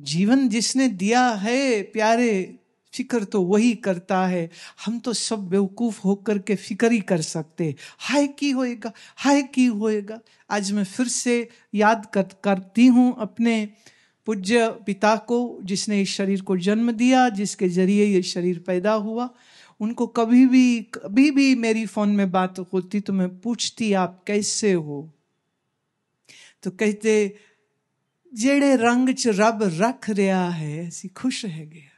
जीवन जिसने दिया है प्यारे, फिक्र तो वही करता है। हम तो सब बेवकूफ होकर के फिक्र ही कर सकते, हाय की होएगा, हाय की होएगा। आज मैं फिर से याद करती हूँ अपने पूज्य पिता को, जिसने इस शरीर को जन्म दिया, जिसके जरिए ये शरीर पैदा हुआ। उनको कभी भी मेरी फोन में बात होती तो मैं पूछती आप कैसे हो, तो कहते जेड़े रंग च रब रख रहा है ऐसी खुश है गया।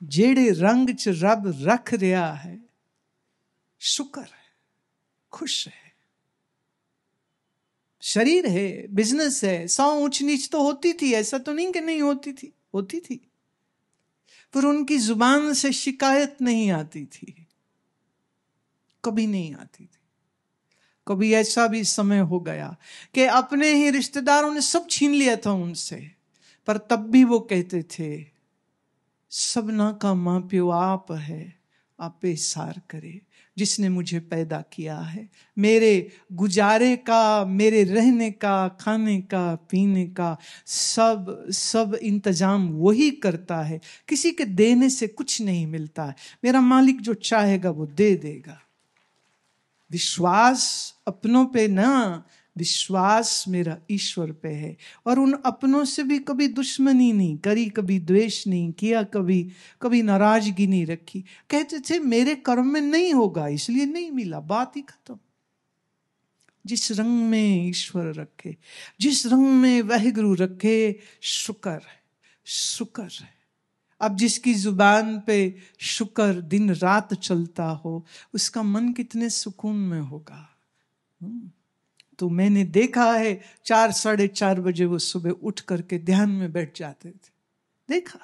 जेड़े रंग च रब रख रहा है शुक्र है, खुश है। शरीर है, बिजनेस है, 100 ऊंच नीच तो होती थी, ऐसा तो नहीं कि नहीं होती थी, होती थी, पर उनकी जुबान से शिकायत नहीं आती थी, कभी नहीं आती थी। कभी ऐसा भी समय हो गया कि अपने ही रिश्तेदारों ने सब छीन लिया था उनसे, पर तब भी वो कहते थे सबना का मां प्यो आप है, आपे सार करे जिसने मुझे पैदा किया है। मेरे गुजारे का, मेरे रहने का, खाने का, पीने का सब इंतजाम वही करता है। किसी के देने से कुछ नहीं मिलता है। मेरा मालिक जो चाहेगा वो दे देगा। विश्वास अपनों पे ना, विश्वास मेरा ईश्वर पे है। और उन अपनों से भी कभी दुश्मनी नहीं करी, कभी द्वेष नहीं किया, कभी नाराजगी नहीं रखी। कहते थे मेरे कर्म में नहीं होगा इसलिए नहीं मिला, बात ही खत्म। जिस रंग में ईश्वर रखे, जिस रंग में वाहिगुरु रखे, शुक्र है, शुक्र है। अब जिसकी जुबान पे शुक्र दिन रात चलता हो, उसका मन कितने सुकून में होगा। तो मैंने देखा है 4 साढ़े 4 बजे वो सुबह उठ करके ध्यान में बैठ जाते थे। देखा,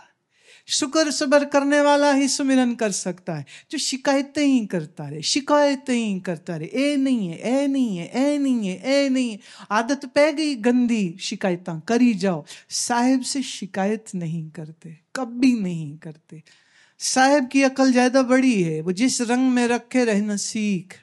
शुक्र सबर करने वाला ही सुमिरन कर सकता है। जो शिकायतें ही करता रहे, शिकायतें ही करता रहे, ए नहीं है, ए नहीं है, ए नहीं है, ए नहीं है, आदत पै गई गंदी, शिकायतां करी जाओ। साहिब से शिकायत नहीं करते, कभी नहीं करते। साहिब की अकल ज्यादा बड़ी है, वो जिस रंग में रखे रहना सीख।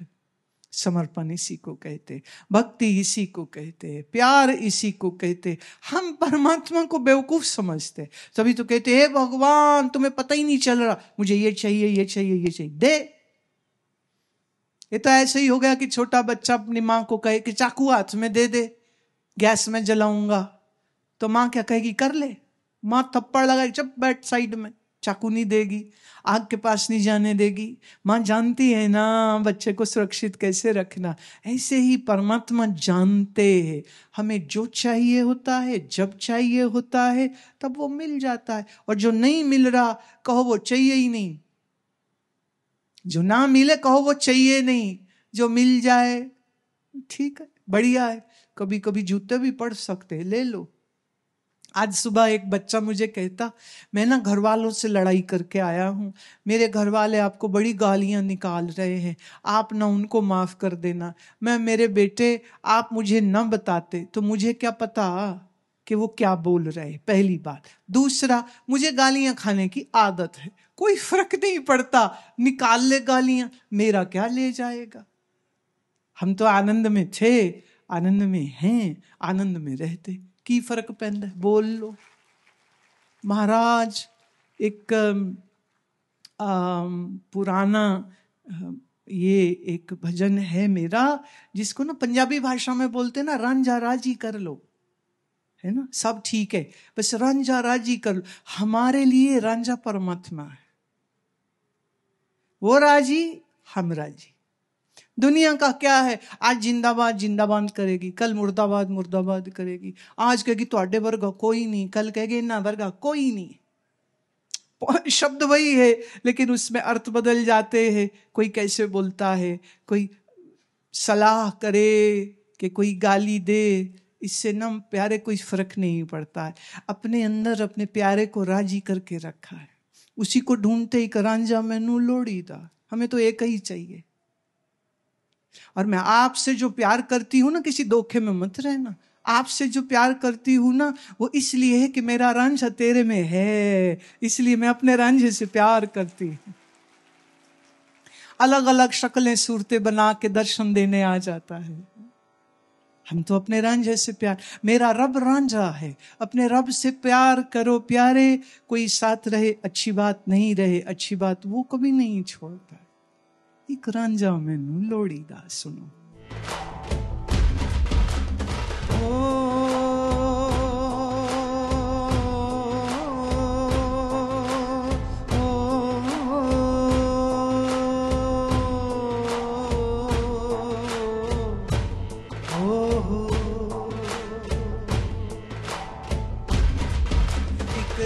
समर्पण इसी को कहते, भक्ति इसी को कहते, प्यार इसी को कहते। हम परमात्मा को बेवकूफ समझते, तभी तो कहते हे भगवान तुम्हें पता ही नहीं चल रहा, मुझे ये चाहिए, ये चाहिए, ये चाहिए, दे। ये तो ऐसे ही हो गया कि छोटा बच्चा अपनी माँ को कहे कि चाकू हाथ में दे दे, गैस में जलाऊंगा, तो माँ क्या कहेगी, कर ले। माँ थप्पड़ लगाएगी, चुप बैठ साइड में, चाकू नहीं देगी, आग के पास नहीं जाने देगी। माँ जानती है ना बच्चे को सुरक्षित कैसे रखना। ऐसे ही परमात्मा जानते हैं हमें जो चाहिए होता है, जब चाहिए होता है तब वो मिल जाता है। और जो नहीं मिल रहा कहो वो चाहिए ही नहीं, जो ना मिले कहो वो चाहिए नहीं, जो मिल जाए ठीक है, बढ़िया है। कभी कभी जूते भी पड़ सकते हैं, ले लो। आज सुबह एक बच्चा मुझे कहता, मैं ना घर वालों से लड़ाई करके आया हूँ, मेरे घर वाले आपको बड़ी गालियाँ निकाल रहे हैं, आप ना उनको माफ़ कर देना। मैं मेरे बेटे आप मुझे न बताते तो मुझे क्या पता कि वो क्या बोल रहे, पहली बात। दूसरा, मुझे गालियाँ खाने की आदत है, कोई फर्क नहीं पड़ता, निकाल ले गालियाँ, मेरा क्या ले जाएगा। हम तो आनंद में थे, आनंद में हैं, आनंद में रहते, की फर्क पैंदा है, बोल लो। महाराज एक पुराना ये एक भजन है मेरा, जिसको ना पंजाबी भाषा में बोलते ना, रांझा राजी कर लो, है ना, सब ठीक है, बस रांझा राजी कर लो। हमारे लिए रांझा परमात्मा है, वो राजी हम राजी। दुनिया का क्या है, आज जिंदाबाद जिंदाबाद करेगी, कल मुर्दाबाद मुर्दाबाद करेगी, आज कहेगी तुहाडे वर्गा कोई नहीं, कल कहेगी इन्ना वर्गा कोई नहीं। शब्द वही है लेकिन उसमें अर्थ बदल जाते हैं। कोई कैसे बोलता है, कोई सलाह करे कि कोई गाली दे, इससे ना प्यारे कोई फर्क नहीं पड़ता है। अपने अंदर अपने प्यारे को राजी करके रखा है, उसी को ढूंढते ही करांजा मैनू लोड़ी दा। हमें तो एक ही चाहिए। और मैं आपसे जो प्यार करती हूं ना, किसी धोखे में मत रहना। आपसे जो प्यार करती हूं ना, वो इसलिए है कि मेरा रांझा तेरे में है, इसलिए मैं अपने रांझे से प्यार करती हूं। अलग अलग शक्लें सूरतें बना के दर्शन देने आ जाता है। हम तो अपने रांझे से प्यार, मेरा रब रांझा है, अपने रब से प्यार करो प्यारे, कोई साथ रहे अच्छी बात, नहीं रहे अच्छी बात, वो कभी नहीं छोड़ता। एक रांझा मैनू लोड़ीदा सुनो।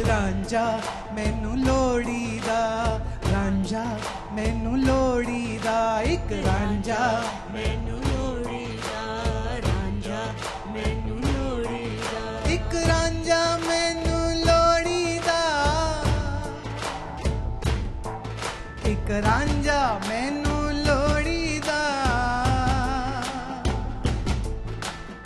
रांझा मैनू लोड़ीदा, रांझा मैनू लोड़ीदा, एक रांझा मैनू लोड़ीदा, रांझा मैनू लोड़ीदा, एक रांझा मैनू लोड़ीदा, एक रांझा मैनू लोड़ीदा,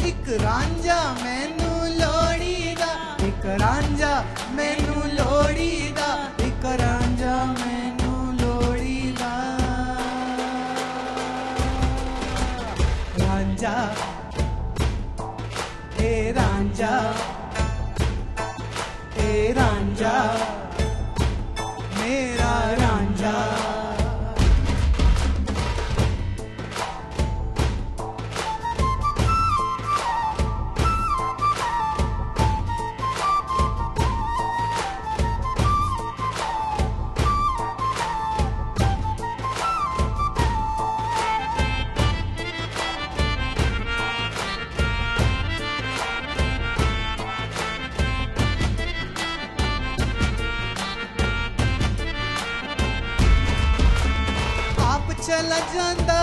एक रांझा मैनू लोड़ीदा, एक रांझा मैनू लोड़ीदा, एक रांझा मैनू लोड़ीदा, रांझा ए रांझा, ए रांझा मेरा रांझा। चला जांदा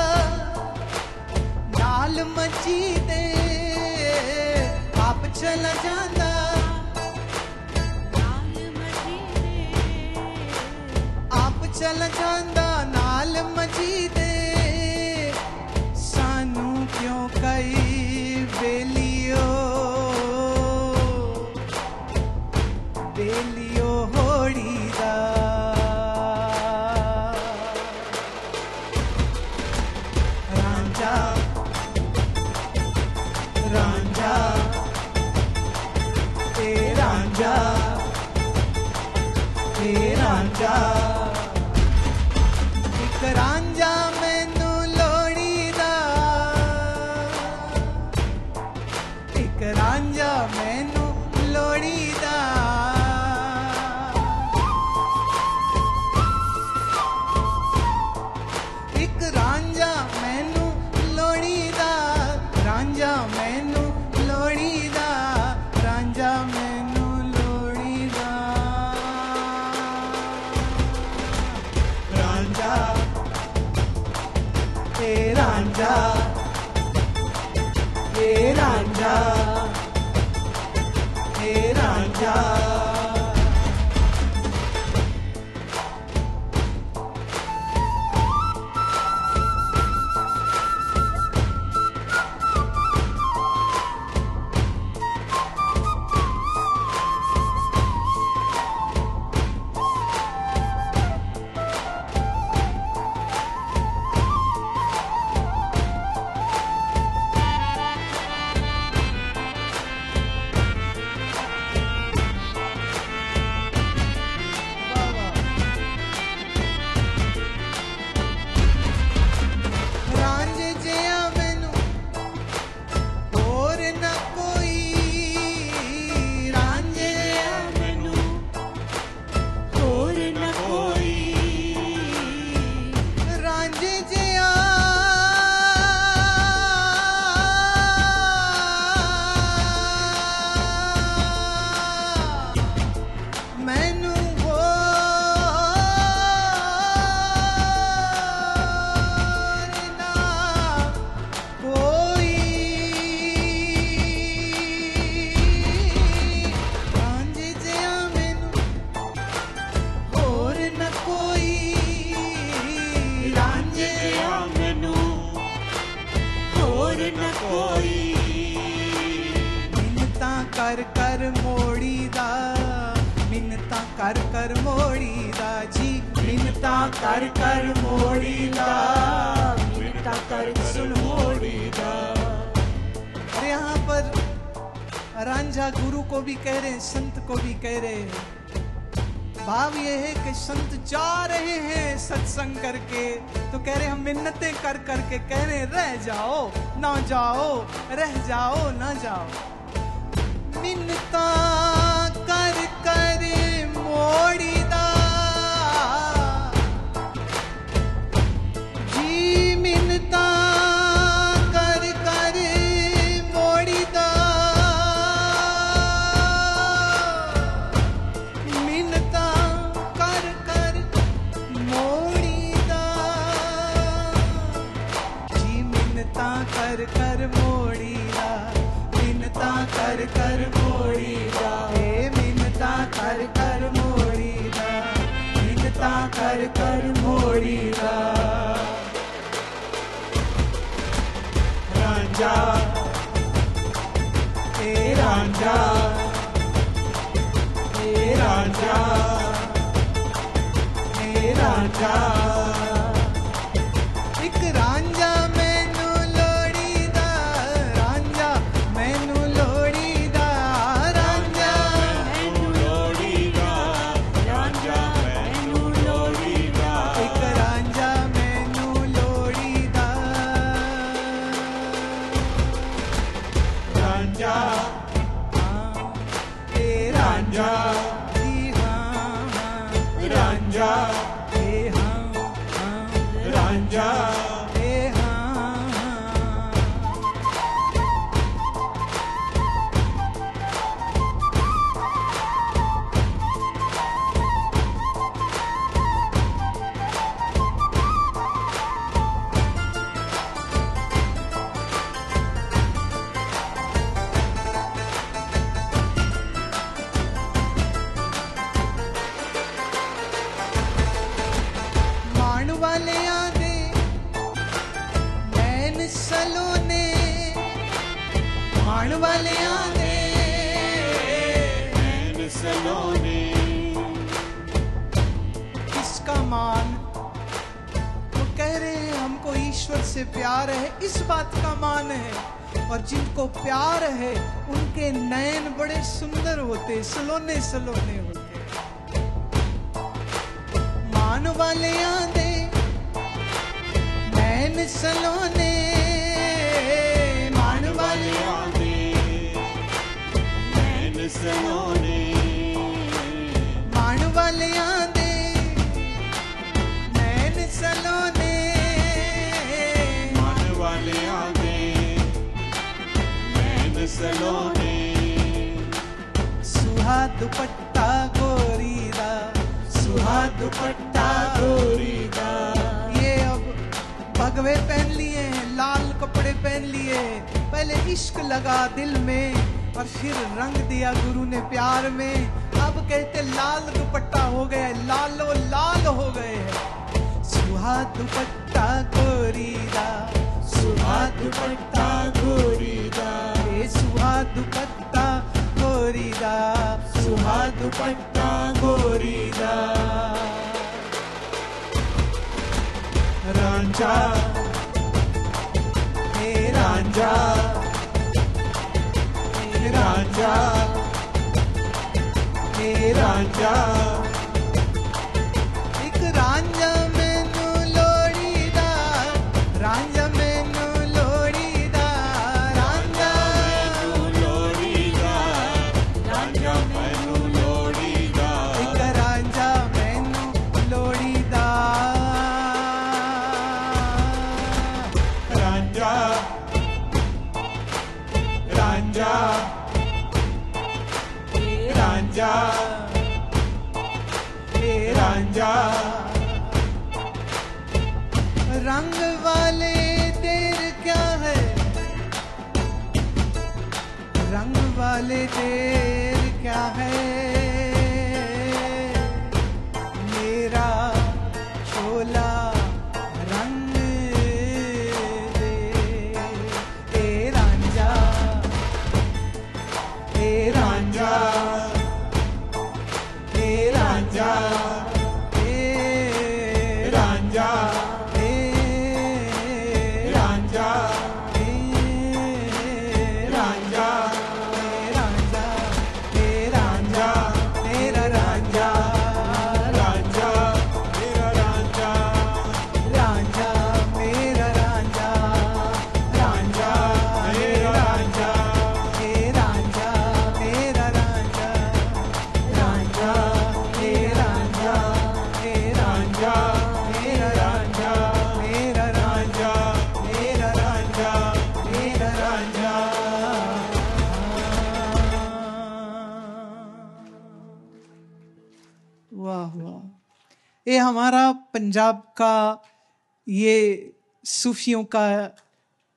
नाल मची दे, आप चला जांदा नाल मची दे, आप चला जांदा नाल मची दे, सानू क्यों कई बेलियो बेलियो होड़ीदा, रांझा ए रांझा, ए रांझा एक रांझा मैनू लोड़ीदा, एक रांझा मैनू लोड़ीदा, एक रांझा मैनू लोड़ीदा, रांझा मैनू लोड़ीदा, रांझा मैनू लोड़ीदा, रांझा ए रांझा, ए रांझा, ए रांझा। कर कर मोड़ी दा, मिन्नता कर कर मोड़ी दा जी, मिन्नता कर कर मोड़ी दा, मिन्नता कर सुन मोड़ी दा। अरे रांझा गुरु को भी कह रहे, संत को भी कह रहे हैं। भाव ये है कि संत जा रहे हैं सत्संग करके, तो कह रहे हम मिन्नतें कर करके कह रहे रह जाओ ना जाओ, रह जाओ ना जाओ। मिन्नता कर कर मोड़ीदा जी, मिन्नता कर कर मोड़ीदा, मिन्नता कर कर मोड़ीदा जी, मिन्नता कर कर मोड़ीदा, मिन्नता कर कर मोड़ीदा, हे मिन्नता कर कर मोड़ीदा, मिन्नता कर कर मोड़ीदा। रांझा हे रांझा, हे रांझा, हे रांझा, एक रांझा मैनू लोड़ीदा, रांझा मैनू लोड़ीदा, रांझा मैनू लोड़ीदा, रांझा मैनू लोड़ीदा, एक रांझा मैनू लोड़ीदा। रांझा हे रांझा जी, हाँ रांझा हे हाँ रांझा हे हाँ। माण वाले आदे नैन सलोने, माण वाले आदे नैन सलोने। किसका मान? वो कह रहे हैं हमको ईश्वर से प्यार है, इस बात का मान है। और जिनको प्यार है उनके नैन बड़े सुंदर होते, सलोने सलोने होते। मान वाले आदे नैन सलोने, मान वाले आदे नैन सलोने, मान वाले आदे नैन सलोने, मान वाले आदे नैन सलोने। सुहा दुपट्टा गोरीदा, सुहा दुपट्टा गोरीदा। ये अब भगवे पहन लिए हैं, लाल कपड़े पहन लिए। पहले इश्क लगा दिल में और फिर रंग दिया गुरु ने प्यार में। अब कहते लाल दुपट्टा हो गया, लालो लाल हो गए हैं। सुहा दुपट्टा गोरीदा, सुहा दुपट्टा गोरीदा, ये सुहा दुपट्टा गोरीदा, सुहा दुपट्टा गोरीदा। रांझा हे रांझा, हे रांझा, हे रांझा, एक रांझा मैनू लोड़ीदा, रांझा मैनू लोड़ीदा, रांझा मैनू लोड़ीदा, रांझा मैनू लोड़ीदा, एक रांझा मैनू लोड़ीदा। रांझा रांझा रांझा हे रांझा। रंग वाले देर क्या है, रंग वाले देर क्या है, मेरा छोला रंग दे। हे रांझा, हे रांझा, हे रांझा, हे रांझा, हे रांझा, हे रांझा, हे रांझा। ये हमारा पंजाब का, ये सूफियों का,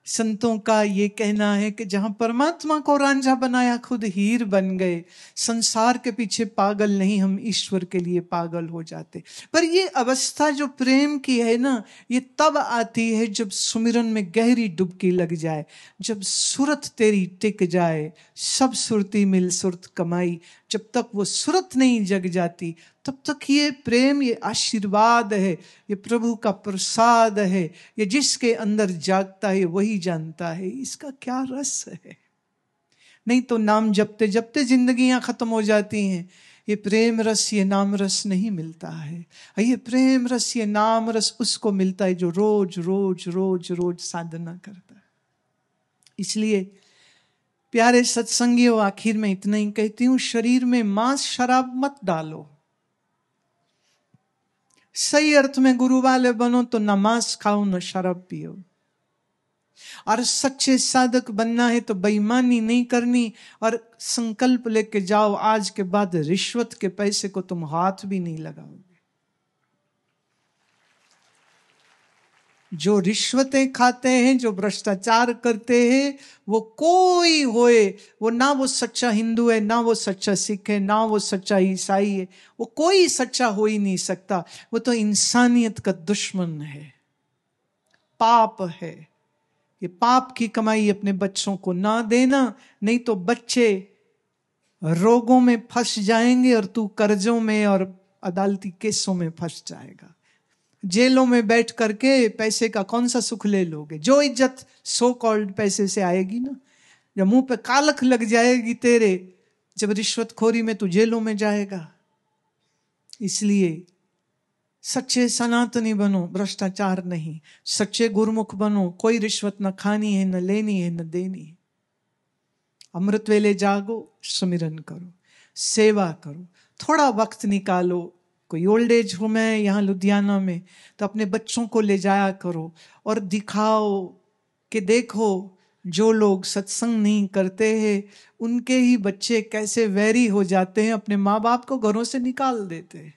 संतों का ये कहना है कि जहां परमात्मा को रांझा बनाया खुद हीर बन गए। संसार के पीछे पागल नहीं, हम ईश्वर के लिए पागल हो जाते। पर ये अवस्था जो प्रेम की है ना, ये तब आती है जब सुमिरन में गहरी डुबकी लग जाए, जब सुरत तेरी टिक जाए। सब सुरती मिल सुरत कमाई, जब तक वो सुरत नहीं जग जाती तब तक ये प्रेम, ये आशीर्वाद है, ये प्रभु का प्रसाद है। ये जिसके अंदर जागता है वही जानता है इसका क्या रस है। नहीं तो नाम जपते जपते जिंदगियां खत्म हो जाती हैं। ये प्रेम रस, ये नाम रस नहीं मिलता है। ये प्रेम रस, ये नाम रस उसको मिलता है जो रोज रोज रोज रोज साधना करता है। इसलिए प्यारे सत्संगियों, आखिर में इतना ही कहती हूं, शरीर में मांस शराब मत डालो। सही अर्थ में गुरु वाले बनो तो न मांस खाओ न शराब पियो। और सच्चे साधक बनना है तो बेईमानी नहीं करनी, और संकल्प लेके जाओ आज के बाद रिश्वत के पैसे को तुम हाथ भी नहीं लगाओगे। जो रिश्वतें खाते हैं, जो भ्रष्टाचार करते हैं, वो कोई होए, वो ना वो सच्चा हिंदू है, ना वो सच्चा सिख है, ना वो सच्चा ईसाई है, वो कोई सच्चा हो ही नहीं सकता। वो तो इंसानियत का दुश्मन है, पाप है। ये पाप की कमाई अपने बच्चों को ना देना, नहीं तो बच्चे रोगों में फंस जाएंगे और तू कर्जों में और अदालती केसों में फंस जाएगा। जेलों में बैठ करके पैसे का कौन सा सुख ले लोगे? जो इज्जत सो कॉल्ड पैसे से आएगी ना, जब मुंह पे कालख लग जाएगी तेरे, जब रिश्वतखोरी में तू जेलों में जाएगा। इसलिए सच्चे सनातनी बनो, भ्रष्टाचार नहीं। सच्चे गुरुमुख बनो, कोई रिश्वत न खानी है, न लेनी है, न देनी है। अमृत वेले जागो, सुमिरन करो, सेवा करो, थोड़ा वक्त निकालो। कोई ओल्ड एज होम है यहाँ लुधियाना में, तो अपने बच्चों को ले जाया करो और दिखाओ कि देखो जो लोग सत्संग नहीं करते हैं उनके ही बच्चे कैसे वैरी हो जाते हैं, अपने माँ बाप को घरों से निकाल देते हैं।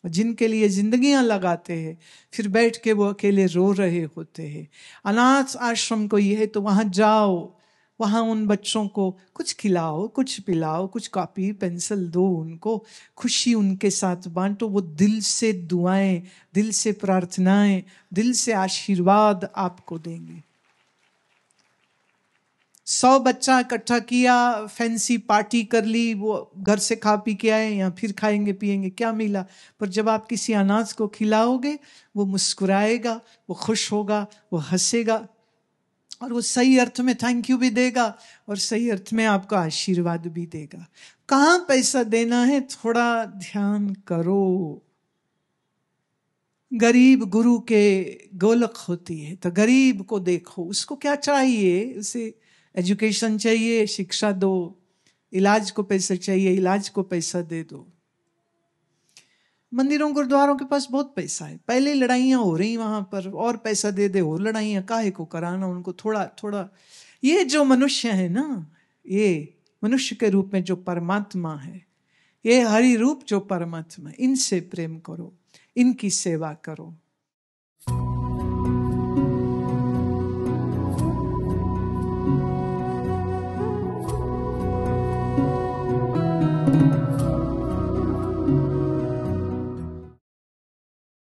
जिनके लिए जिंदगियां लगाते हैं, फिर बैठ के वो अकेले रो रहे होते हैं। अनाथ आश्रम को ये है तो वहां जाओ, वहां उन बच्चों को कुछ खिलाओ, कुछ पिलाओ, कुछ कॉपी पेंसिल दो, उनको खुशी उनके साथ बांटो। वो दिल से दुआएं, दिल से प्रार्थनाएं, दिल से आशीर्वाद आपको देंगे। 100 बच्चा इकट्ठा किया, फैंसी पार्टी कर ली, वो घर से खा पी के आए, या फिर खाएंगे पिएंगे, क्या मिला? पर जब आप किसी अनाथ को खिलाओगे, वो मुस्कुराएगा, वो खुश होगा, वो हंसेगा, और वो सही अर्थ में थैंक यू भी देगा और सही अर्थ में आपको आशीर्वाद भी देगा। कहाँ पैसा देना है थोड़ा ध्यान करो। गरीब गुरु के गोलक होती है, तो गरीब को देखो, उसको क्या चाहिए? उसे एजुकेशन चाहिए, शिक्षा दो। इलाज को पैसा चाहिए, इलाज को पैसा दे दो। मंदिरों गुरुद्वारों के पास बहुत पैसा है, पहले लड़ाइयाँ हो रही वहां पर, और पैसा दे दे और लड़ाइयाँ काहे को कराना उनको? थोड़ा थोड़ा। ये जो मनुष्य है ना, ये मनुष्य के रूप में जो परमात्मा है, ये हरि रूप जो परमात्मा, इनसे प्रेम करो, इनकी सेवा करो।